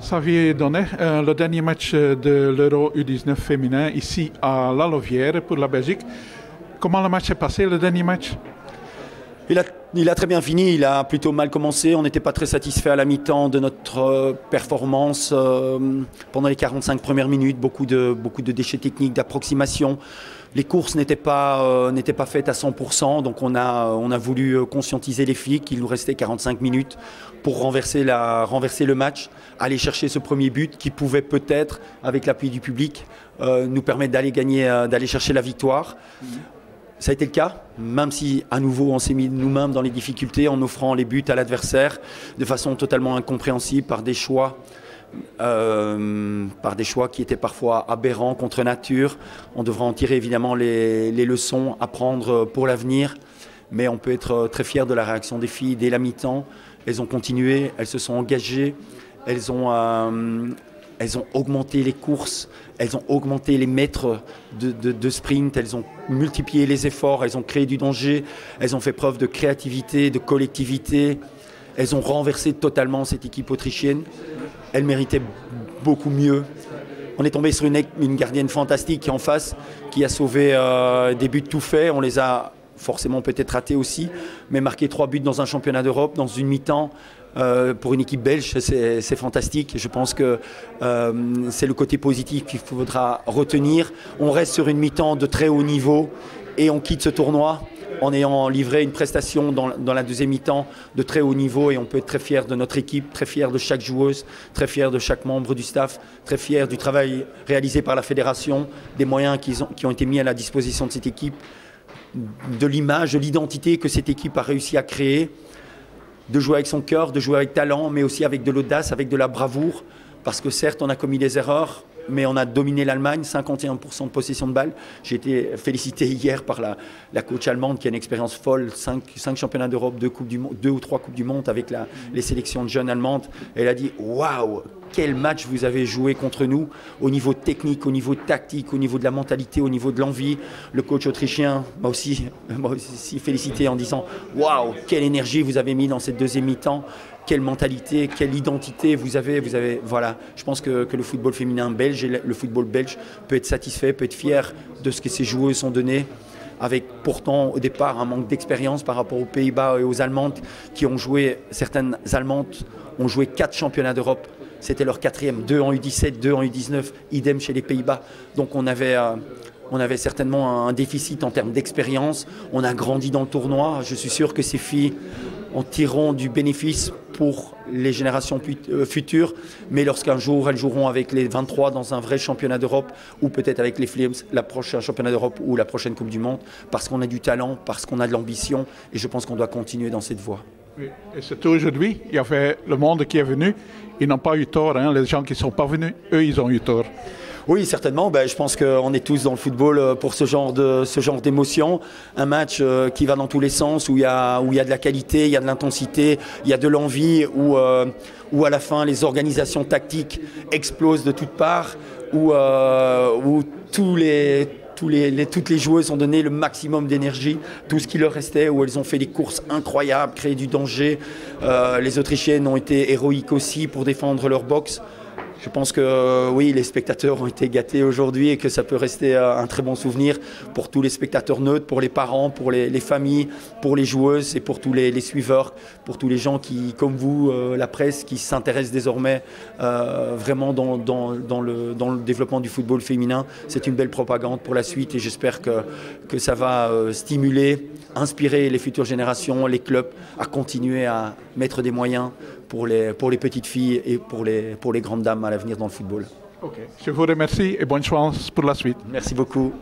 Xavier Donnet, le dernier match de l'Euro U19 féminin ici à La Louvière pour la Belgique. Comment le match s'est passé, le dernier match? Il a très bien fini, il a plutôt mal commencé. On n'était pas très satisfait à la mi-temps de notre performance. Pendant les 45 premières minutes, beaucoup de déchets techniques, d'approximation. Les courses n'étaient pas faites à 100%, donc on a voulu conscientiser les filles qu'il nous restait 45 minutes pour renverser le match, aller chercher ce premier but qui pouvait peut-être, avec l'appui du public, nous permettre d'aller chercher la victoire. Ça a été le cas, même si à nouveau on s'est mis nous-mêmes dans les difficultés en offrant les buts à l'adversaire de façon totalement incompréhensible par des choix qui étaient parfois aberrants, contre nature. On devra en tirer évidemment les leçons à prendre pour l'avenir, mais on peut être très fier de la réaction des filles dès la mi-temps. Elles ont continué, elles se sont engagées, elles ont augmenté les courses, elles ont augmenté les mètres de sprint, elles ont multiplié les efforts, elles ont créé du danger, elles ont fait preuve de créativité, de collectivité, elles ont renversé totalement cette équipe autrichienne. Elles méritaient beaucoup mieux. On est tombé sur une gardienne fantastique en face qui a sauvé des buts tout faits. On les a forcément peut-être ratés aussi, mais marquer 3 buts dans un championnat d'Europe, dans une mi-temps, pour une équipe belge, c'est fantastique. Je pense que c'est le côté positif qu'il faudra retenir. On reste sur une mi-temps de très haut niveau et on quitte ce tournoi en ayant livré une prestation dans la deuxième mi-temps de très haut niveau, et on peut être très fier de notre équipe, très fier de chaque joueuse, très fier de chaque membre du staff, très fier du travail réalisé par la fédération, des moyens qui ont été mis à la disposition de cette équipe, de l'image, de l'identité que cette équipe a réussi à créer, de jouer avec son cœur, de jouer avec talent, mais aussi avec de l'audace, avec de la bravoure, parce que certes on a commis des erreurs, mais on a dominé l'Allemagne, 51% de possession de balle. J'ai été félicité hier par la coach allemande qui a une expérience folle, 5 championnats d'Europe, 2 ou 3 Coupes du Monde avec les sélections de jeunes allemandes. Elle a dit « Waouh, quel match vous avez joué contre nous au niveau technique, au niveau tactique, au niveau de la mentalité, au niveau de l'envie ». Le coach autrichien m'a aussi félicité en disant « Waouh, quelle énergie vous avez mis dans cette deuxième mi-temps ». Quelle mentalité, quelle identité vous avez, voilà. Je pense que le football féminin belge et le football belge peut être satisfait, peut être fier de ce que ces joueuses ont donné, avec pourtant au départ un manque d'expérience par rapport aux Pays-Bas et aux Allemandes qui ont joué. Certaines Allemandes ont joué 4 championnats d'Europe. C'était leur 4e, 2 en U17, 2 en U19, idem chez les Pays-Bas. Donc on avait certainement un déficit en termes d'expérience. On a grandi dans le tournoi. Je suis sûr que ces filles en tireront du bénéfice pour les générations futures, mais lorsqu'un jour elles joueront avec les 23 dans un vrai championnat d'Europe, ou peut-être avec les Flames, la prochaine championnat d'Europe ou la prochaine Coupe du Monde, parce qu'on a du talent, parce qu'on a de l'ambition, et je pense qu'on doit continuer dans cette voie. Oui. Et surtout aujourd'hui, il y avait le monde qui est venu, ils n'ont pas eu tort, hein. Les gens qui ne sont pas venus, eux, ils ont eu tort. Oui, certainement. Je pense qu'on est tous dans le football pour ce genre d'émotion. Un match qui va dans tous les sens, où il y a de la qualité, il y a de l'intensité, il y a de l'envie, où à la fin les organisations tactiques explosent de toutes parts, où toutes les joueuses ont donné le maximum d'énergie, tout ce qui leur restait, où elles ont fait des courses incroyables, créé du danger. Les Autrichiennes ont été héroïques aussi pour défendre leur box. Je pense que oui, les spectateurs ont été gâtés aujourd'hui et que ça peut rester un très bon souvenir pour tous les spectateurs neutres, pour les parents, pour les familles, pour les joueuses et pour tous les suiveurs, pour tous les gens qui, comme vous, la presse, qui s'intéressent désormais vraiment dans le développement du football féminin. C'est une belle propagande pour la suite et j'espère que ça va stimuler, inspirer les futures générations, les clubs à continuer à mettre des moyens pour les petites filles et pour les grandes dames à l'avenir dans le football. Ok. Je vous remercie et bonne chance pour la suite. Merci beaucoup.